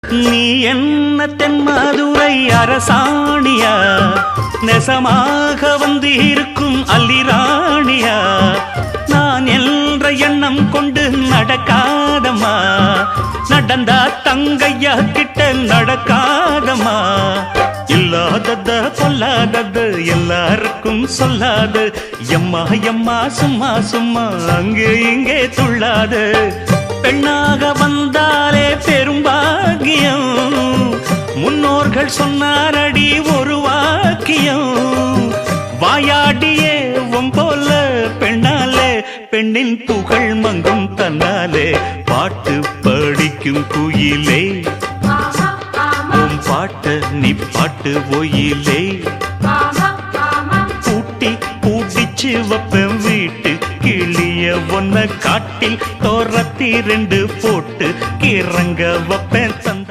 நீ என்ன தென்மதுரை அரசாணியா, நெசமாக வந்து இருக்கும் அல்லிராணியா, நான் என்ற எண்ணம் கொண்டு நடக்காதம்மா, நடந்தா தங்கையா கிட்ட நடக்காதம்மா, இல்லாதத பொல்லாதது எல்லாருக்கும் சொல்லாது, எம்மா எம்மா சும்மா சும்மா அங்கே இங்கே துள்ளாது, பெண்ணாக வந்தாலே பெரும்பாகியம், முன்னோர்கள் சொன்னாரடி ஒரு வாக்கியம், வாயாடியே போல பெண்ணாலே பெண்ணின் புகழ் மங்கும் தன்னாலே, பாட்டு படிக்கும் குயிலே உன் பாட்ட நீ பாட்டு ஒயிலே, பூட்டி பூட்டிச்சு வப்பேன் வீட்டு கிளிய ஒன்ன காட்டில் தோரத்தி 2 போட்டு கிறங்க வப்பேன் தந்த